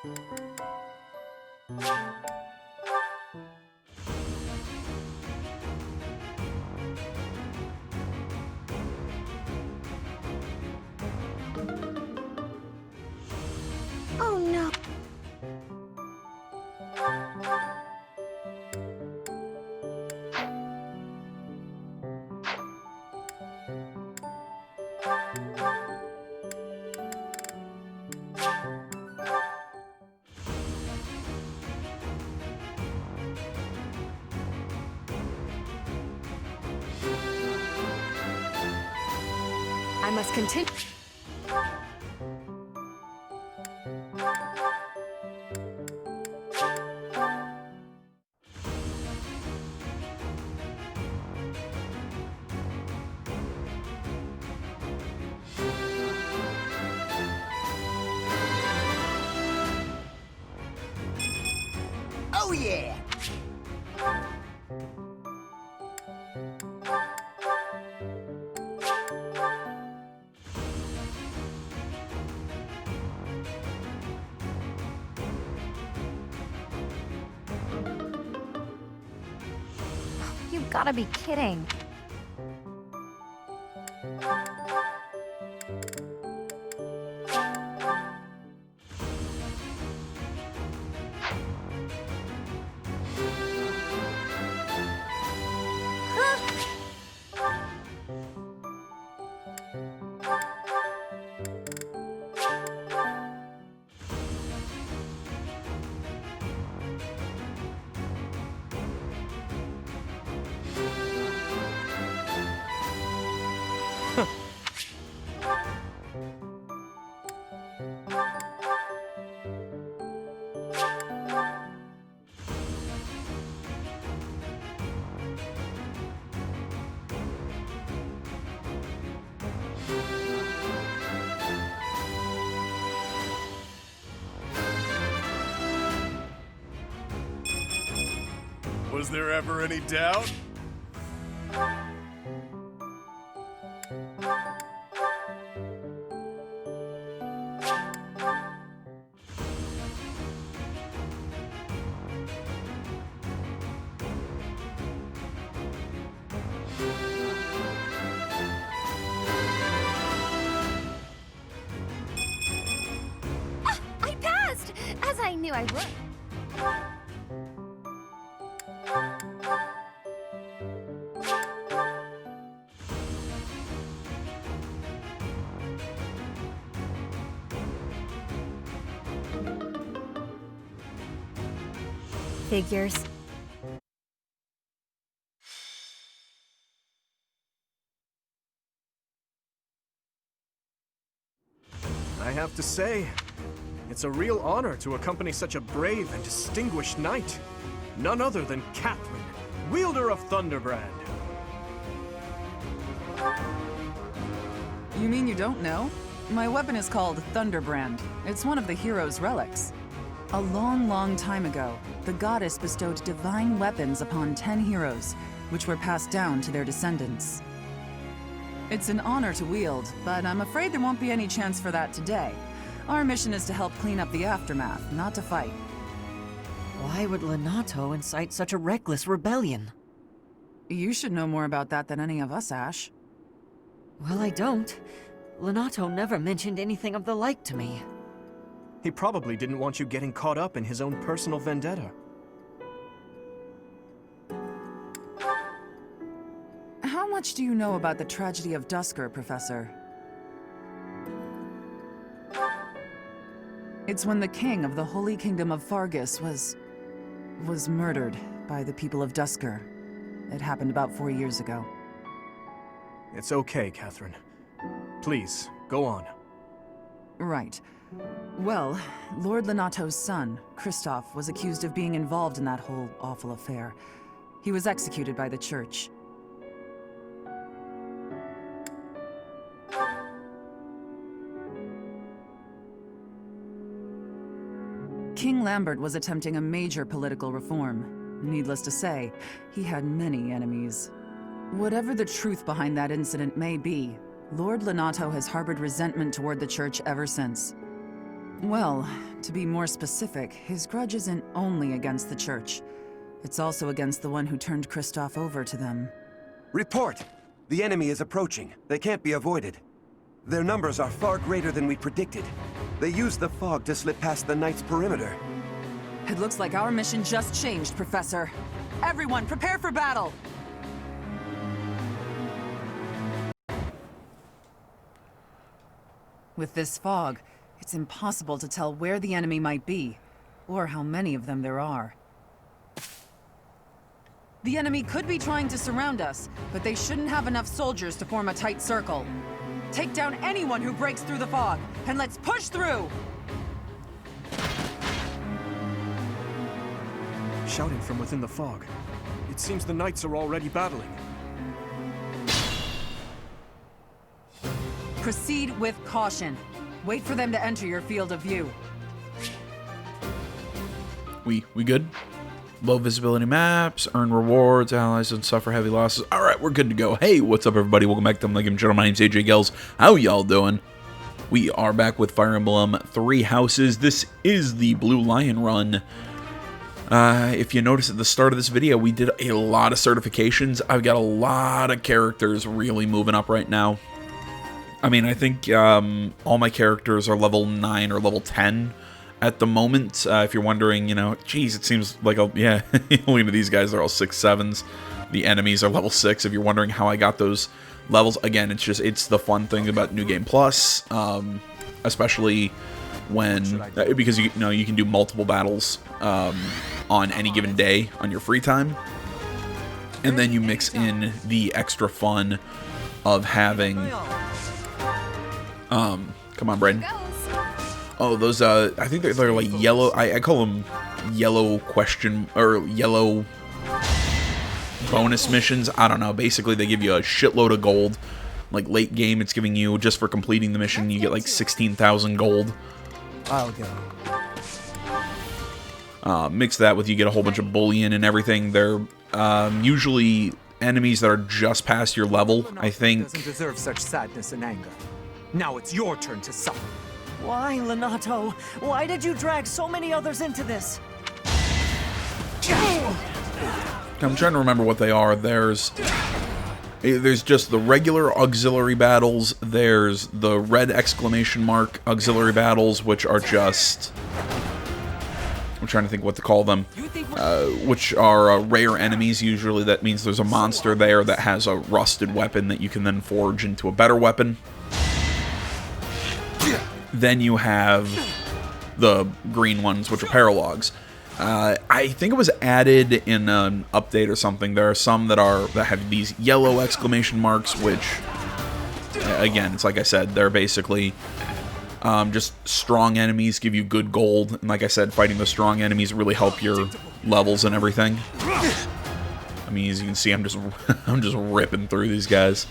Oh no. I must continue. Oh yeah! You've gotta be kidding. Was there ever any doubt? I passed! As I knew I would. Figures. I have to say, it's a real honor to accompany such a brave and distinguished knight. None other than Catherine, wielder of Thunderbrand. You mean you don't know? My weapon is called Thunderbrand. It's one of the hero's relics. A long, long time ago, the goddess bestowed divine weapons upon 10 heroes, which were passed down to their descendants. It's an honor to wield, but I'm afraid there won't be any chance for that today. Our mission is to help clean up the aftermath, not to fight. Why would Lenato incite such a reckless rebellion? You should know more about that than any of us, Ash. Well, I don't. Lenato never mentioned anything of the like to me. He probably didn't want you getting caught up in his own personal vendetta. How much do you know about the tragedy of Dusker, Professor? It's when the king of the Holy Kingdom of Fargus was murdered by the people of Dusker. It happened about 4 years ago. It's okay, Catherine. Please, go on. Right. Well, Lord Lenato's son, Kristoff, was accused of being involved in that whole awful affair. He was executed by the church. King Lambert was attempting a major political reform. Needless to say, he had many enemies. Whatever the truth behind that incident may be, Lord Lenato has harbored resentment toward the church ever since. Well, to be more specific, his grudge isn't only against the Church. It's also against the one who turned Kristoff over to them. Report! The enemy is approaching. They can't be avoided. Their numbers are far greater than we predicted. They used the fog to slip past the Knight's perimeter. It looks like our mission just changed, Professor. Everyone, prepare for battle! With this fog, it's impossible to tell where the enemy might be, or how many of them there are. The enemy could be trying to surround us, but they shouldn't have enough soldiers to form a tight circle. Take down anyone who breaks through the fog, and let's push through! Shouting from within the fog. It seems the Knights are already battling. Proceed with caution. Wait for them to enter your field of view. We good? Low visibility maps, earn rewards, allies don't suffer heavy losses. Alright, we're good to go. Hey, what's up everybody? Welcome back to Emblem Channel. My name's AJ Gels. How y'all doing? We are back with Fire Emblem Three Houses. This is the Blue Lion run. If you notice at the start of this video, we did a lot of certifications. I've got a lot of characters really moving up right now. I mean, I think all my characters are level 9 or level 10 at the moment. If you're wondering, you know, geez, it seems like, yeah, look at these guys, they're all 6-7s. The enemies are level 6. If you're wondering how I got those levels, again, it's the fun thing about New Game Plus, especially when, because you know, you can do multiple battles on any given day on your free time. And then you mix in the extra fun of having, come on, Brayden. Oh, those, I think they're like yellow, I call them yellow question, or yellow bonus missions. I don't know. Basically, they give you a shitload of gold. Like, late game, it's giving you, just for completing the mission, you get like 16,000 gold. I'll go. Mix that with, you get a whole bunch of bullion and everything. They're usually enemies that are just past your level, I think. Doesn't deserve such sadness and anger. Now it's your turn to suffer. Why, Lenato? Why did you drag so many others into this? I'm trying to remember what they are. There's just the regular auxiliary battles. There's the red exclamation mark auxiliary battles, which are just, I'm trying to think what to call them, which are rare enemies usually. That means there's a monster there that has a rusted weapon that you can then forge into a better weapon. Then you have the green ones, which are paralogs. I think it was added in an update or something. There are some that have these yellow exclamation marks, which, again, it's like I said, they're basically just strong enemies, give you good gold. And like I said, fighting the strong enemies really help your levels and everything. I mean, as you can see, I'm just ripping through these guys.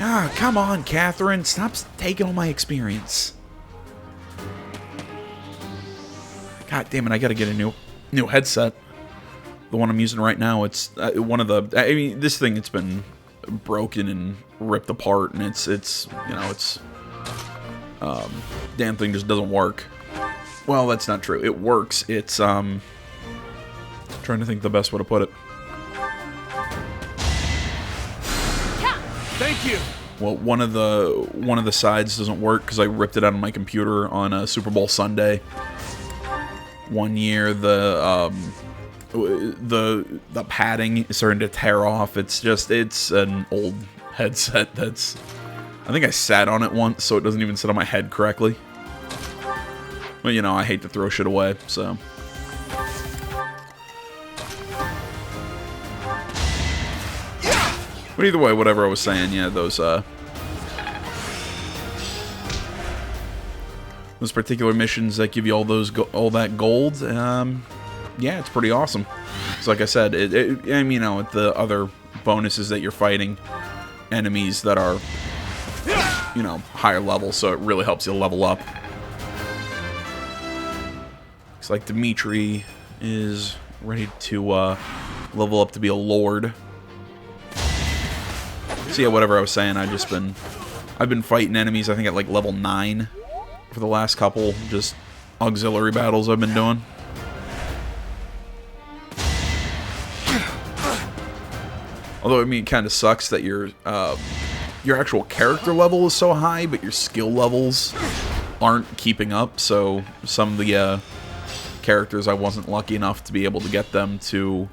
Ah, come on, Catherine. Stop taking all my experience. God damn it, I gotta get a new headset. The one I'm using right now, it's one of the, I mean, this thing, it's been broken and ripped apart, and it's you know, it's, damn thing just doesn't work. Well, that's not true. It works. It's, trying to think the best way to put it. Thank you! Well, one of the sides doesn't work because I ripped it out of my computer on a Super Bowl Sunday. One year, the padding is starting to tear off. It's an old headset that's, I think I sat on it once, so it doesn't even sit on my head correctly. Well, you know, I hate to throw shit away, so. But either way, whatever I was saying, yeah, those particular missions that give you all that gold, yeah, it's pretty awesome. So like I said, I mean, you know, the other bonuses that you're fighting enemies that are, you know, higher level, so it really helps you level up. Looks like Dimitri is ready to level up to be a lord. So yeah, whatever I was saying, I've just been I've been fighting enemies, I think, at like level 9 for the last couple just auxiliary battles I've been doing. Although, I mean, it kind of sucks that your actual character level is so high, but your skill levels aren't keeping up, so some of the characters I wasn't lucky enough to be able to get them to,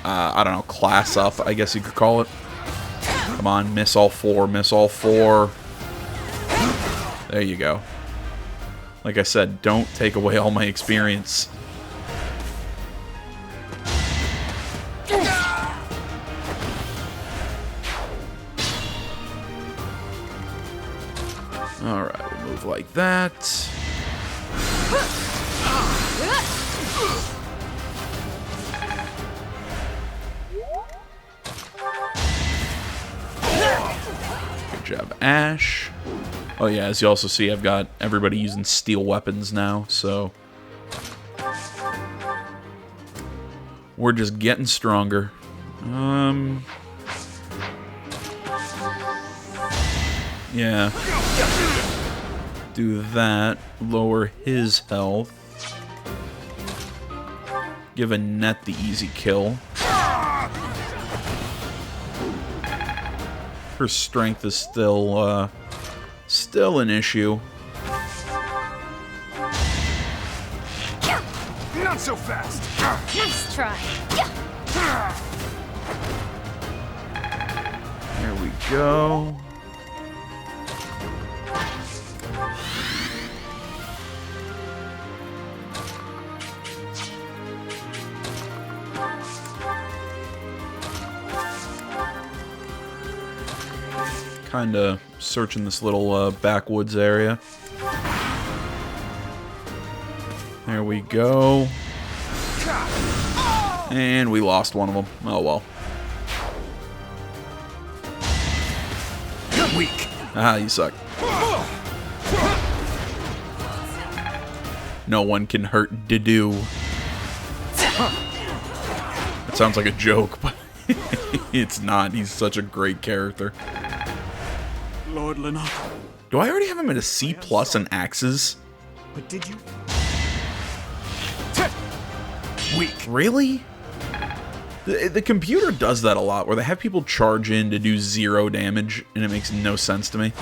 I don't know, class up, I guess you could call it. Come on, miss all 4, miss all 4. There you go. Like I said, don't take away all my experience. Alright, we'll move like that. Good job, Ash. Oh yeah, as you also see, I've got everybody using steel weapons now, so... we're just getting stronger. Yeah. Do that. Lower his health. Give Annette the easy kill. Her strength is still an issue. Not so fast. Nice try. There we go. Kind of searching this little backwoods area. There we go. And we lost one of them. Oh well. You're weak. Ah, you suck. No one can hurt Didu. It sounds like a joke, but it's not. He's such a great character. Lord Lennox. Do I already have him at a C+ in Axes? But did you? Weak. Really? The computer does that a lot, where they have people charge in to do 0 damage, and it makes no sense to me.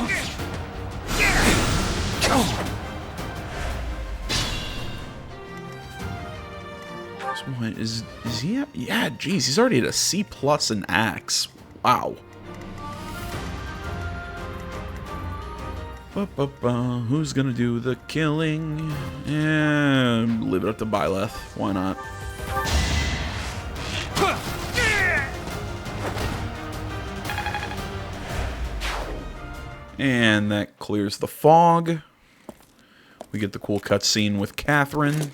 So what, is he at? Yeah, geez, he's already at a C+ in Axe. Wow. Who's gonna do the killing? Yeah, leave it up to Byleth. Why not? And that clears the fog. We get the cool cutscene with Catherine.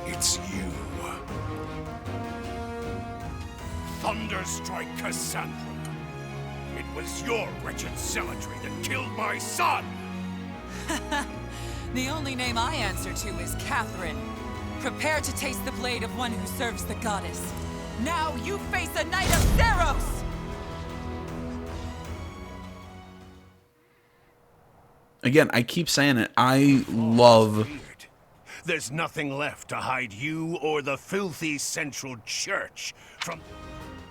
It's you. Thunderstrike Cassandra. It was your wretched cemetery that killed my son! The only name I answer to is Catherine. Prepare to taste the blade of one who serves the goddess. Now you face a knight of Theros! Again, I keep saying it. I love... There's nothing left to hide you or the filthy Central Church from...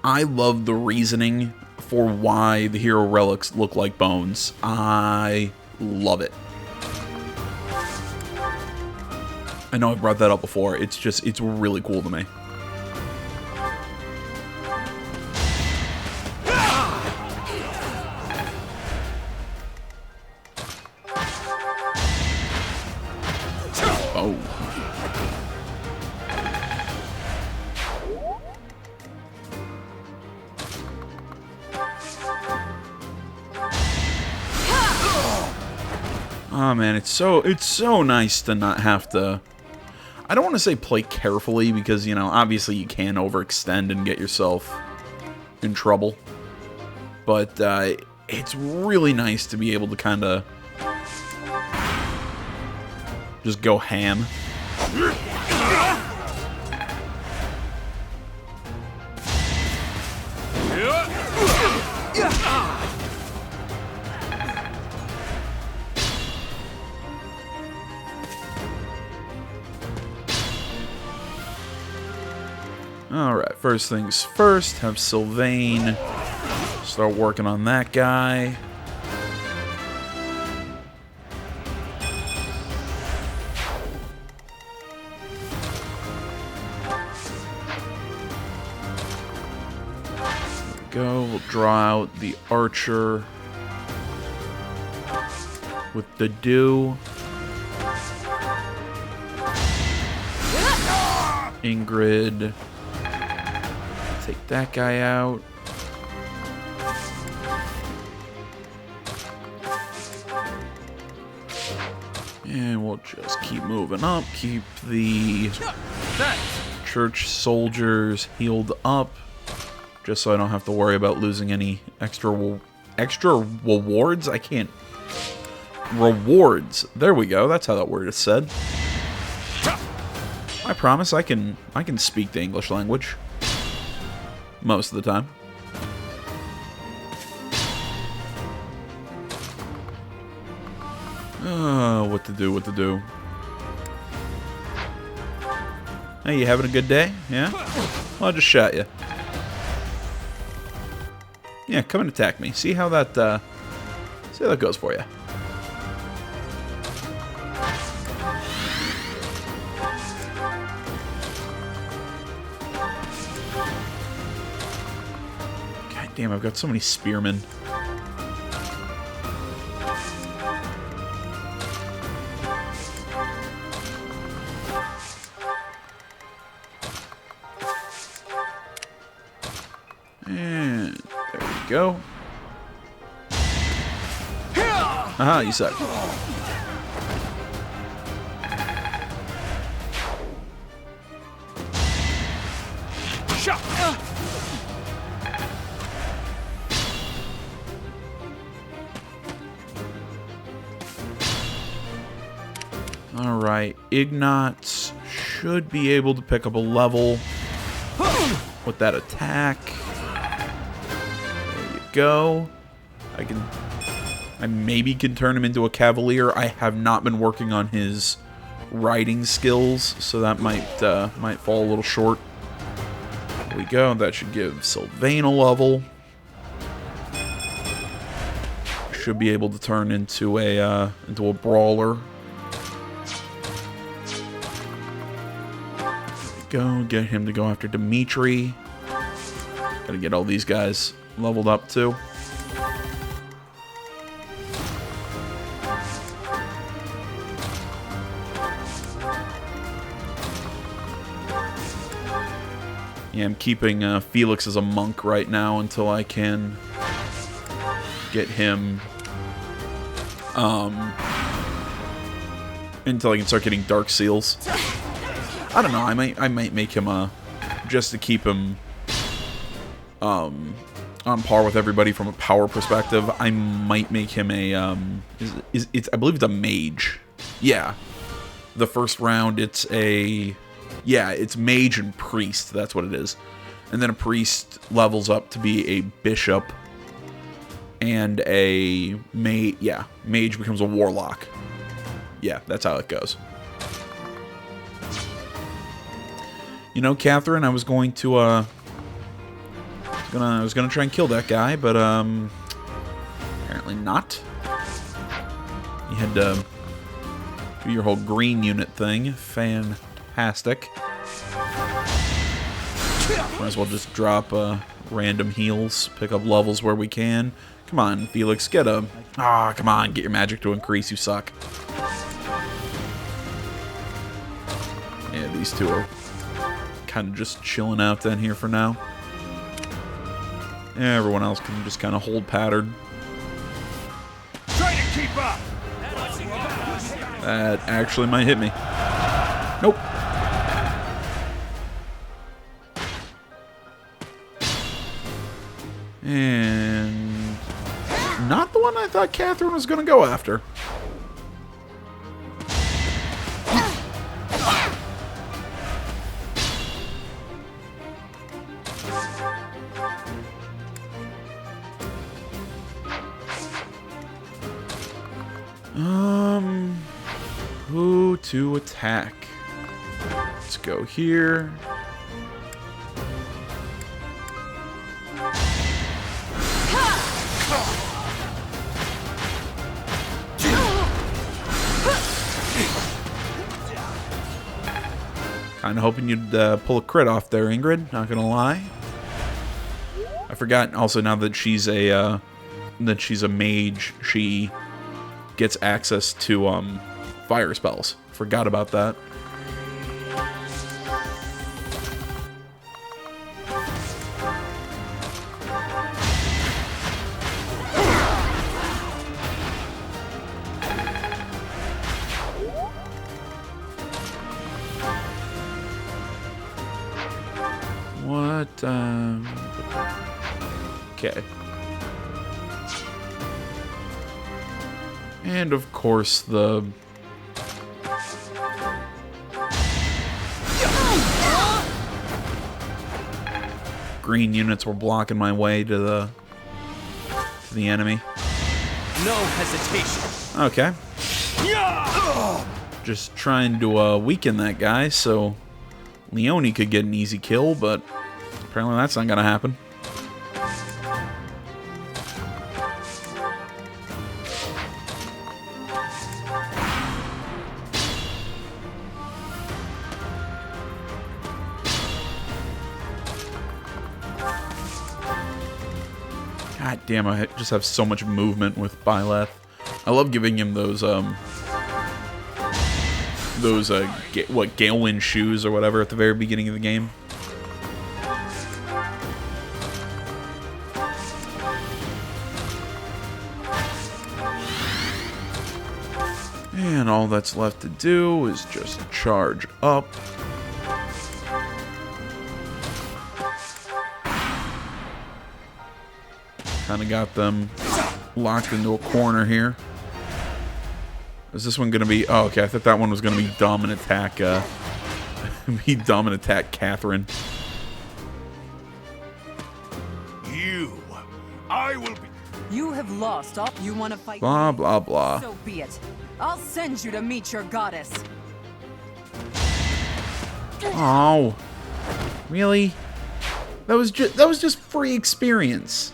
I love the reasoning for why the hero relics look like bones. I love it. I know I've brought that up before. It's really cool to me. Oh. Oh man, it's so nice to not have to... I don't want to say play carefully because, you know, obviously you can overextend and get yourself in trouble. But it's really nice to be able to kind of just go ham. Alright, first things first, have Sylvain start working on that guy. Go, we'll draw out the archer with the dew. Ingrid. Take that guy out. And we'll just keep moving up. Keep the church soldiers healed up. Just so I don't have to worry about losing any extra rewards. I can't. Rewards. There we go. That's how that word is said. I promise I can speak the English language. Most of the time. What to do, what to do. Hey, you having a good day? Yeah? Well, I just shot you. Yeah, come and attack me. See how that goes for you. God damn, I've got so many spearmen. And there we go. Aha, you suck. Alright, Ignatz should be able to pick up a level with that attack. There you go. I maybe can turn him into a cavalier. I have not been working on his riding skills, so that might fall a little short. There we go. That should give Sylvain a level. Should be able to turn into a brawler. Go get him to go after Dimitri. Gotta get all these guys leveled up too. Yeah, I'm keeping Felix as a monk right now until I can get him until I can start getting dark seals. I don't know, I might make him just to keep him on par with everybody from a power perspective. I might make him a I believe it's a mage. Yeah. The first round it's it's mage and priest, that's what it is. And then a priest levels up to be a bishop, and a mage becomes a warlock. Yeah, that's how it goes. You know, Catherine, I was going to I was gonna try and kill that guy, but apparently not. You had to do your whole green unit thing. Fantastic. Might as well just drop random heals, pick up levels where we can. Come on, Felix, get a... come on, get your magic to increase, you suck. Yeah, these two are kind of just chilling out down here for now. Yeah, everyone else can just kind of hold pattern. Try to keep up. That actually might hit me. Nope. And not the one I thought Catherine was going to go after. Who to attack? Let's go here. Kind of hoping you'd pull a crit off there, Ingrid. Not gonna lie. I forgot also now that she's a mage, she gets access to fire spells. Forgot about that. What? Okay. And of course the green units were blocking my way to the enemy. No hesitation. Okay. Just trying to weaken that guy so Leone could get an easy kill, but apparently that's not gonna happen. God damn, I just have so much movement with Byleth. I love giving him those Galewind shoes or whatever at the very beginning of the game. And all that's left to do is just charge up. Kind of got them locked into a corner here. Is this one gonna be? Oh, okay. I thought that one was gonna be dominant attack. Dominant attack, Catherine. I will be. You have lost all. You want to fight? Blah blah blah. So be it. I'll send you to meet your goddess. Oh, really? That was just free experience.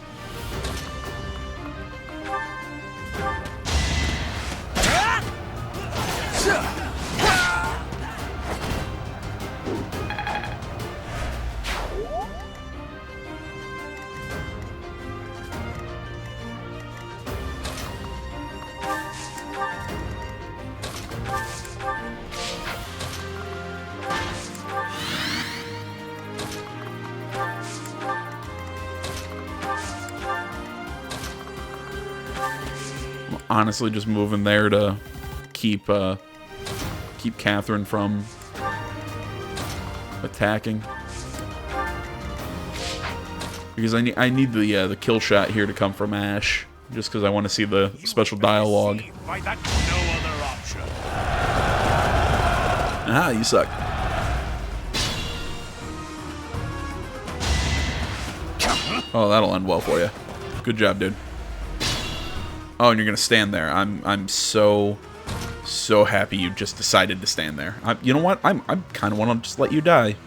Honestly, just moving there to keep Catherine from attacking, because I need the kill shot here to come from Ash, just because I want to see the special dialogue. By that, no other option. Ah, you suck. Oh, that'll end well for you. Good job, dude. Oh, and you're gonna stand there. I'm so happy you just decided to stand there. You know what? I'm kind of want to just let you die.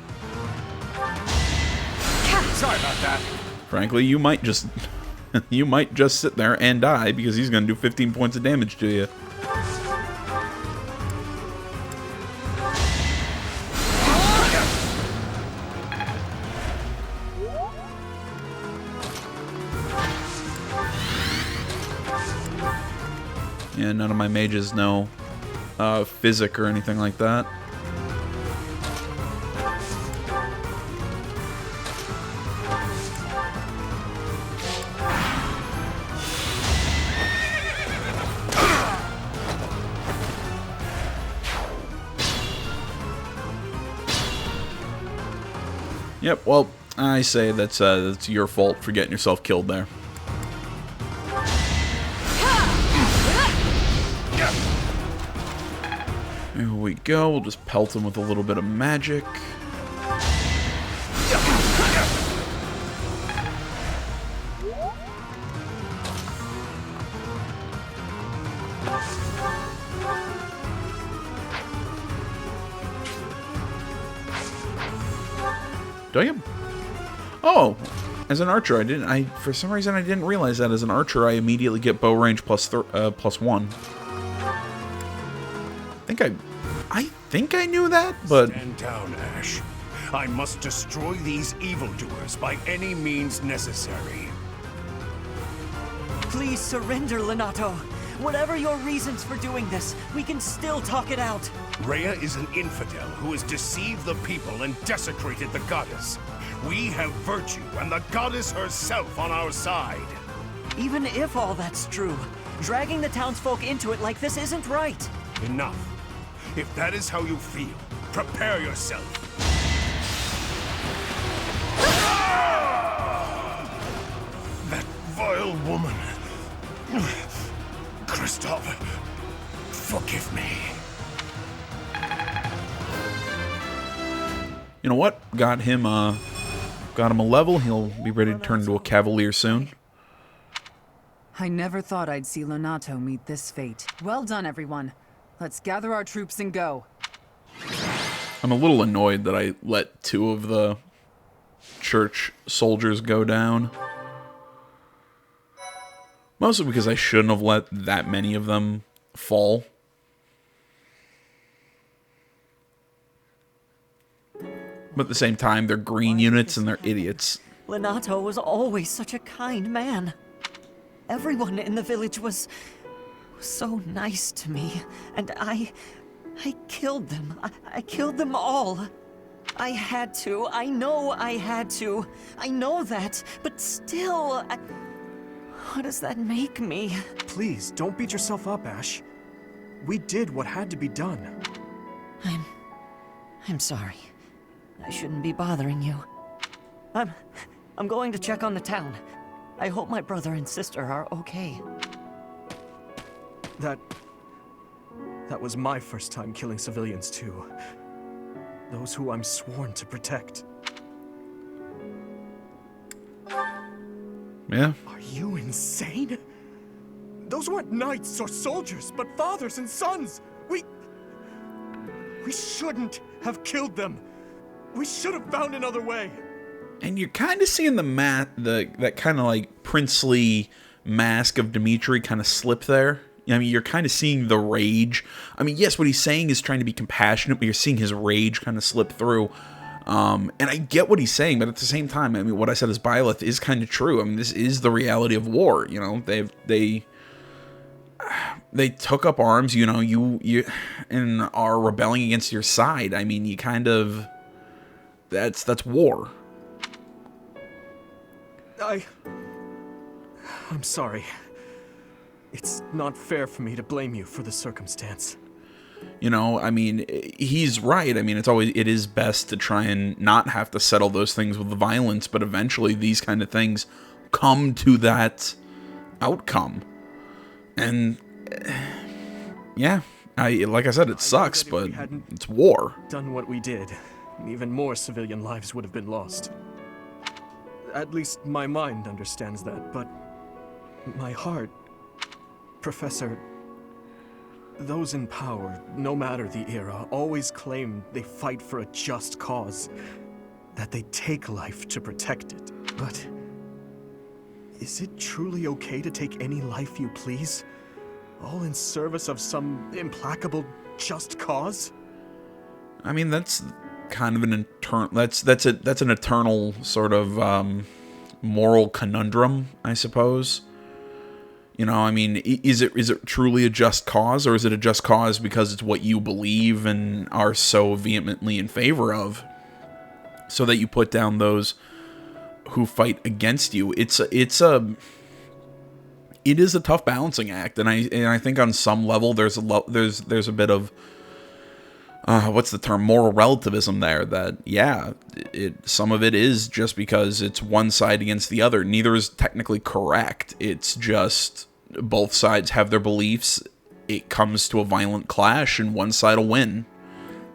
Sorry about that. Frankly, you might just sit there and die because he's gonna do 15 points of damage to you. Yeah, none of my mages know physic or anything like that. Yep, well, I say that's your fault for getting yourself killed there. Here we go. We'll just pelt him with a little bit of magic. Do I get... Oh, as an archer, for some reason I didn't realize that as an archer I immediately get bow range +1. I think I knew that, but... Stand down, Ash. I must destroy these evildoers by any means necessary. Please surrender, Lenato. Whatever your reasons for doing this, we can still talk it out. Rhea is an infidel who has deceived the people and desecrated the goddess. We have virtue and the goddess herself on our side. Even if all that's true, dragging the townsfolk into it like this isn't right. Enough. If that is how you feel, prepare yourself. That vile woman. Kristoff, forgive me. You know what? Got him a level. He'll be ready to turn into a cavalier soon. I never thought I'd see Lenato meet this fate. Well done, everyone. Let's gather our troops and go. I'm a little annoyed that I let 2 of the church soldiers go down. Mostly because I shouldn't have let that many of them fall. But at the same time, they're green units and they're idiots. Lenato was always such a kind man. Everyone in the village was so nice to me, and I killed them. I killed them all. I had to. I know I had to. I know that, but still, what does that make me? Please, don't beat yourself up, Ash. We did what had to be done. I'm sorry. I shouldn't be bothering you. I'm going to check on the town. I hope my brother and sister are okay. That was my first time killing civilians too. Those who I'm sworn to protect. Yeah. Are you insane? Those weren't knights or soldiers, but fathers and sons. We shouldn't have killed them. We should have found another way. And you're kind of seeing that kind of like princely mask of Dimitri kind of slip there. I mean, you're kind of seeing the rage. I mean, yes, what he's saying is trying to be compassionate, but you're seeing his rage kind of slip through. And I get what he's saying, but at the same time, I mean, what I said as Byleth is kind of true. I mean, this is the reality of war. You know, they took up arms. You know, you and are rebelling against your side. I mean, you kind of that's war. I'm sorry. It's not fair for me to blame you for the circumstance. You know, I mean, he's right. I mean, it is best to try and not have to settle those things with violence, but eventually these kind of things come to that outcome. And yeah, like I said, it sucks, but it's war. Done what we did, even more civilian lives would have been lost. At least my mind understands that, but my heart, Professor, those in power, no matter the era, always claim they fight for a just cause, that they take life to protect it. But is it truly okay to take any life you please, all in service of some implacable just cause? I mean, that's kind of an that's an eternal sort of moral conundrum, I suppose. You know, I mean, is it truly a just cause, or is it a just cause because it's what you believe and are so vehemently in favor of, so that you put down those who fight against you? It is a tough balancing act, and I think on some level there's a bit of what's the term, moral relativism there, that, yeah, some of it is just because it's one side against the other. Neither is technically correct. It's just both sides have their beliefs. It comes to a violent clash, and one side will win.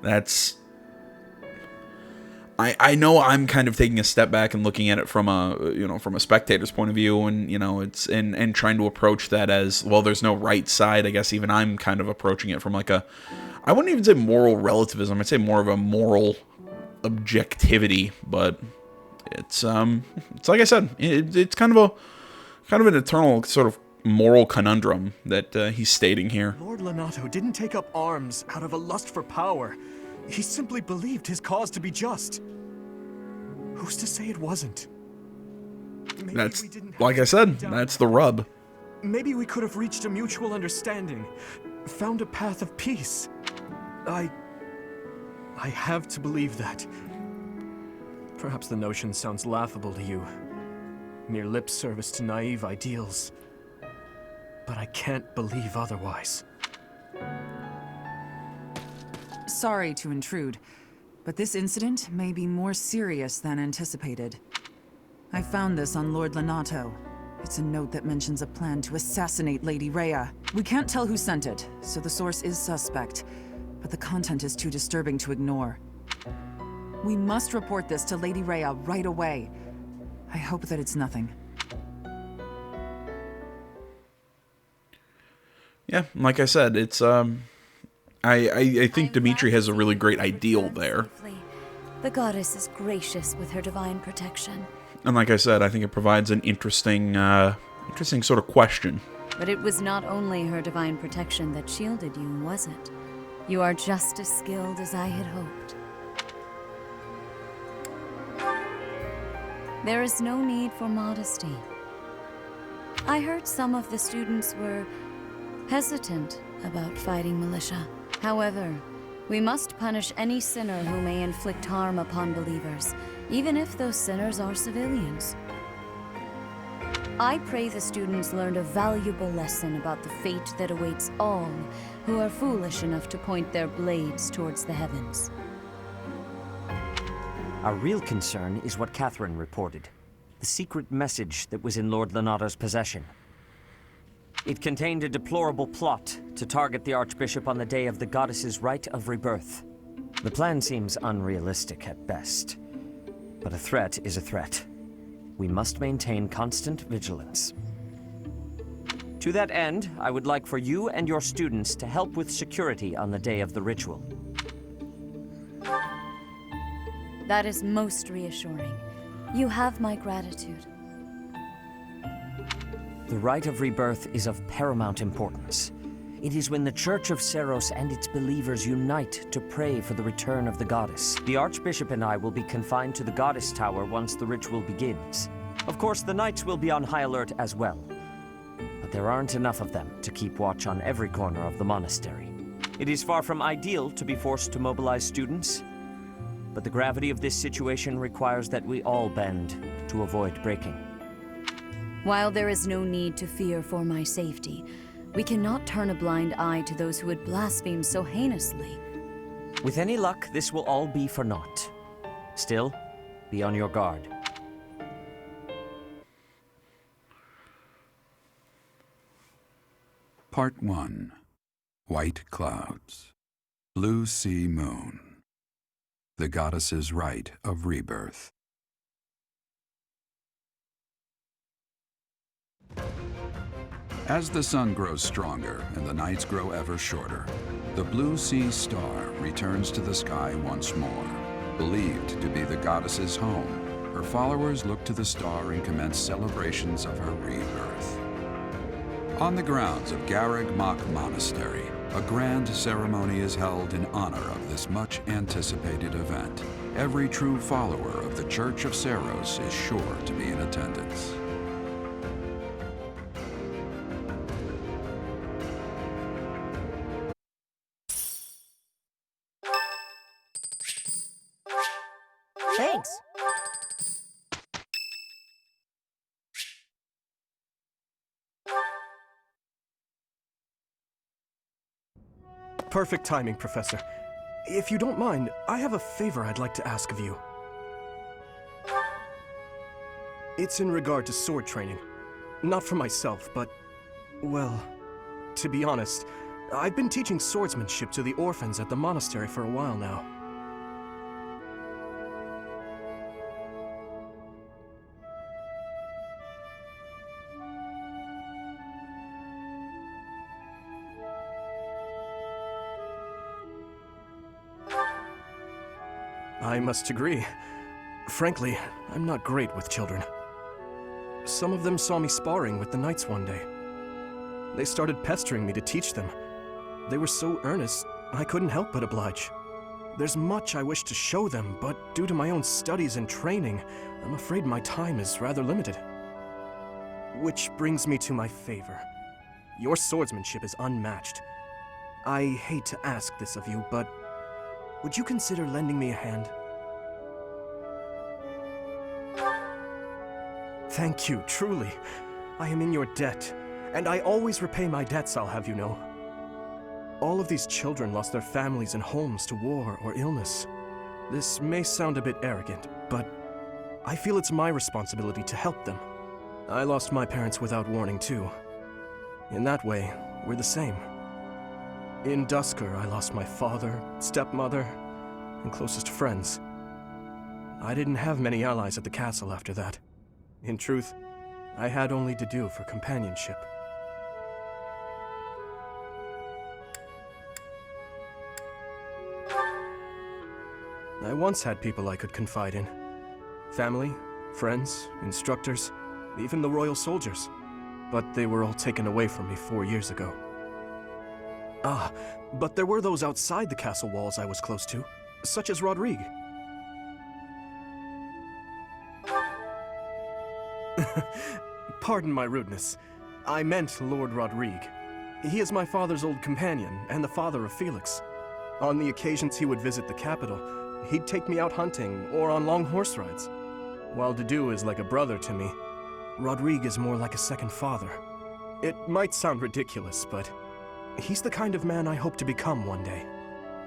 That's... I know I'm kind of taking a step back and looking at it from a spectator's point of view, and it's and trying to approach that as, well, there's no right side. I guess even I'm kind of approaching it from like a, I wouldn't even say moral relativism. I'd say more of a moral objectivity. But it's like I said, it's kind of an eternal sort of moral conundrum that he's stating here. Lord Lonato didn't take up arms out of a lust for power. He simply believed his cause to be just. Who's to say it wasn't? Maybe That's, like I said, that's the rub. Maybe we could have reached a mutual understanding, found a path of peace. I have to believe that. Perhaps the notion sounds laughable to you. Mere lip service to naive ideals. But I can't believe otherwise. Sorry to intrude, but this incident may be more serious than anticipated. I found this on Lord Lonato. It's a note that mentions a plan to assassinate Lady Rhea. We can't tell who sent it, so the source is suspect, but the content is too disturbing to ignore. We must report this to Lady Rhea right away. I hope that it's nothing. Yeah, like I said, it's I think Dimitri has a really great ideal there. The goddess is gracious with her divine protection. And like I said, I think it provides an interesting sort of question. But it was not only her divine protection that shielded you, was it? You are just as skilled as I had hoped. There is no need for modesty. I heard some of the students were hesitant about fighting militia. However, we must punish any sinner who may inflict harm upon believers, even if those sinners are civilians. I pray the students learned a valuable lesson about the fate that awaits all who are foolish enough to point their blades towards the heavens. Our real concern is what Catherine reported. The secret message that was in Lord Lonato's possession. It contained a deplorable plot to target the Archbishop on the day of the goddess's rite of rebirth. The plan seems unrealistic at best, but a threat is a threat. We must maintain constant vigilance. To that end, I would like for you and your students to help with security on the day of the ritual. That is most reassuring. You have my gratitude. The rite of rebirth is of paramount importance. It is when the Church of Seros and its believers unite to pray for the return of the goddess. The Archbishop and I will be confined to the Goddess Tower once the ritual begins. Of course, the Knights will be on high alert as well. But there aren't enough of them to keep watch on every corner of the monastery. It is far from ideal to be forced to mobilize students, but the gravity of this situation requires that we all bend to avoid breaking. While there is no need to fear for my safety, we cannot turn a blind eye to those who would blaspheme so heinously. With any luck, this will all be for naught. Still, be on your guard. Part 1. White Clouds. Blue Sea Moon. The Goddess's Rite of Rebirth. As the sun grows stronger and the nights grow ever shorter, the Blue Sea Star returns to the sky once more. Believed to be the goddess's home, her followers look to the star and commence celebrations of her rebirth. On the grounds of Garreg Mach Monastery, a grand ceremony is held in honor of this much-anticipated event. Every true follower of the Church of Seros is sure to be in attendance. Thanks. Perfect timing, Professor. If you don't mind, I have a favor I'd like to ask of you. It's in regard to sword training. Not for myself, but, well, to be honest, I've been teaching swordsmanship to the orphans at the monastery for a while now. I must agree. Frankly, I'm not great with children. Some of them saw me sparring with the knights one day. They started pestering me to teach them. They were so earnest, I couldn't help but oblige. There's much I wish to show them, but due to my own studies and training, I'm afraid my time is rather limited. Which brings me to my favor. Your swordsmanship is unmatched. I hate to ask this of you, but would you consider lending me a hand? Thank you, truly. I am in your debt, and I always repay my debts, I'll have you know. All of these children lost their families and homes to war or illness. This may sound a bit arrogant, but I feel it's my responsibility to help them. I lost my parents without warning, too. In that way, we're the same. In Dusker, I lost my father, stepmother, and closest friends. I didn't have many allies at the castle after that. In truth, I had only to do for companionship. I once had people I could confide in. Family, friends, instructors, even the royal soldiers. But they were all taken away from me 4 years ago. Ah, but there were those outside the castle walls I was close to, such as Rodrigue. Pardon my rudeness. I meant Lord Rodrigue. He is my father's old companion, and the father of Felix. On the occasions he would visit the capital, he'd take me out hunting or on long horse rides. While Dedu is like a brother to me, Rodrigue is more like a second father. It might sound ridiculous, but he's the kind of man I hope to become one day.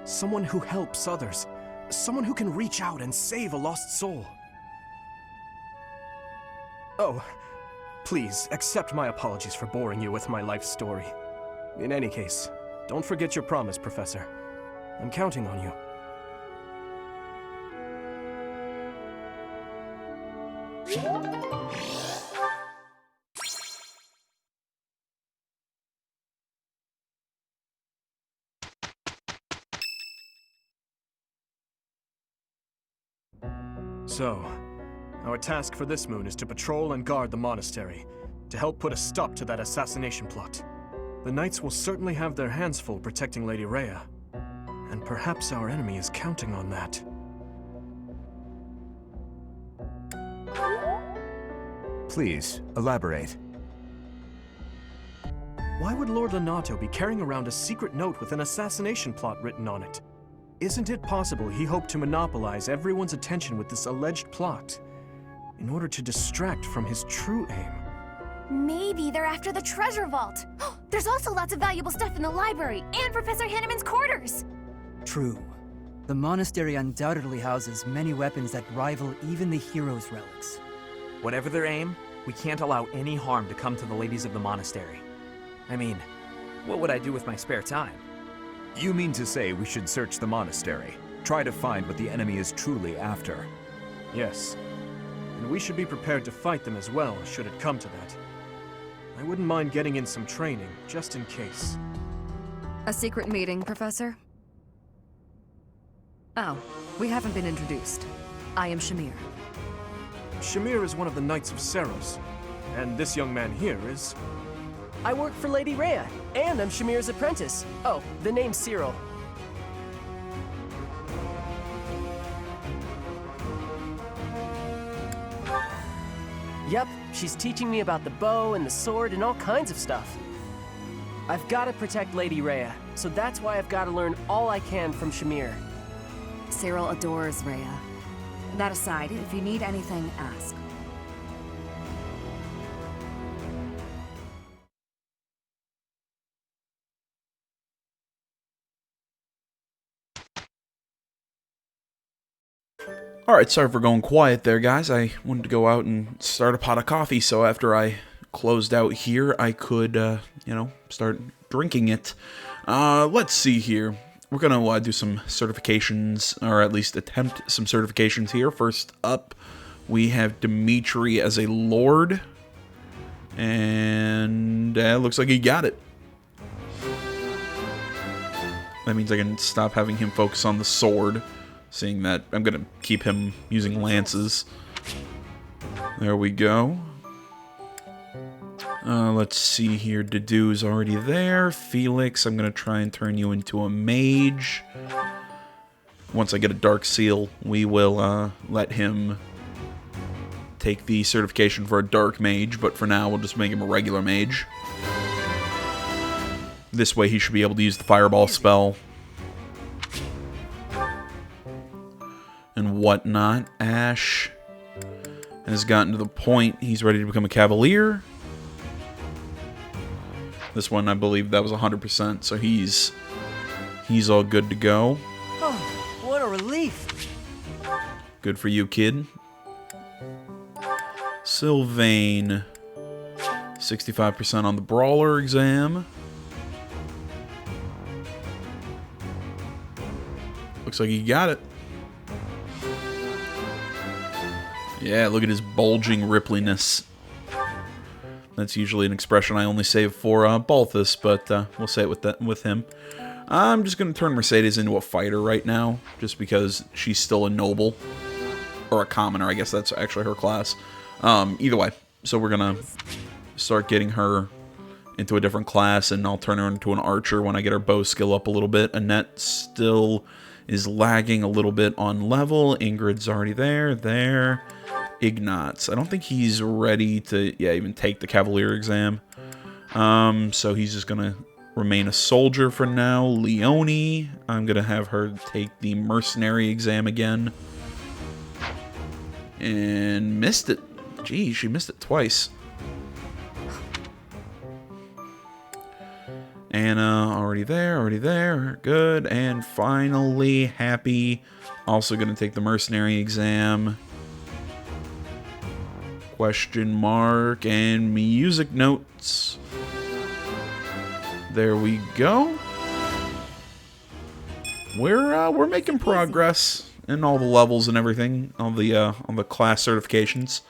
Someone who helps others. Someone who can reach out and save a lost soul. Oh, please, accept my apologies for boring you with my life story. In any case, don't forget your promise, Professor. I'm counting on you. So, our task for this moon is to patrol and guard the monastery, to help put a stop to that assassination plot. The knights will certainly have their hands full protecting Lady Rhea, and perhaps our enemy is counting on that. Please, elaborate. Why would Lord Lenato be carrying around a secret note with an assassination plot written on it? Isn't it possible he hoped to monopolize everyone's attention with this alleged plot in order to distract from his true aim? Maybe they're after the treasure vault. There's also lots of valuable stuff in the library and Professor Hinneman's quarters. True. The monastery undoubtedly houses many weapons that rival even the hero's relics. Whatever their aim, we can't allow any harm to come to the ladies of the monastery. I mean, what would I do with my spare time? You mean to say we should search the monastery, try to find what the enemy is truly after? Yes. And we should be prepared to fight them as well, should it come to that. I wouldn't mind getting in some training, just in case. A secret meeting, Professor? Oh, we haven't been introduced. I am Shamir. Shamir is one of the Knights of Seros, and this young man here is... I work for Lady Rhea, and I'm Shamir's apprentice. Oh, the name's Cyril. Yep, she's teaching me about the bow and the sword and all kinds of stuff. I've got to protect Lady Rhea, so that's why I've got to learn all I can from Shamir. Cyril adores Rhea. That aside, if you need anything, ask. Alright, sorry for going quiet there, guys. I wanted to go out and start a pot of coffee, so after I closed out here, I could, you know, start drinking it. Let's see here. We're gonna do some certifications, or at least attempt some certifications here. First up, we have Dimitri as a Lord. And it looks like he got it. That means I can stop having him focus on the sword, seeing that I'm going to keep him using lances. There we go. Let's see here. Dedu's already there. Felix, I'm going to try and turn you into a mage. Once I get a Dark Seal, we will let him take the certification for a Dark Mage, but for now we'll just make him a regular mage. This way he should be able to use the Fireball spell and whatnot. Ash has gotten to the point he's ready to become a Cavalier. This one, I believe that was 100%, so he's all good to go. Oh, what a relief. Good for you, kid. Sylvain, 65% on the Brawler exam. Looks like he got it. Yeah, look at his bulging rippliness. That's usually an expression I only save for Balthus, but we'll say it with him. I'm just going to turn Mercedes into a fighter right now, just because she's still a noble. Or a commoner, I guess that's actually her class. Either way, so we're going to start getting her into a different class, and I'll turn her into an archer when I get her bow skill up a little bit. Annette still is lagging a little bit on level. Ingrid's already there. Ignatz, I don't think he's ready to, even take the Cavalier exam. So he's just going to remain a soldier for now. Leonie, I'm going to have her take the mercenary exam again. And missed it. Geez, she missed it twice. Anna, already there. Good. And finally, Happy, also going to take the mercenary exam. Question mark and music notes. There we go. We're making progress in all the levels and everything on the class certifications.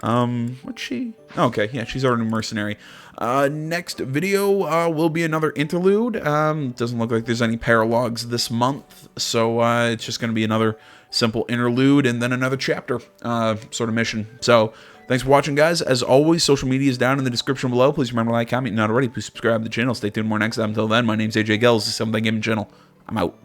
What's she? Okay, yeah, she's already a mercenary. Next video will be another interlude. Doesn't look like there's any paralogs this month, so it's just going to be another simple interlude and then another chapter sort of mission. So thanks for watching, guys. As always, social media is down in the description below. Please remember to like, comment, and not already. Please subscribe to the channel. Stay tuned more next time. Until then, my name's AJ Gels. This is Something Gaming Channel. I'm out.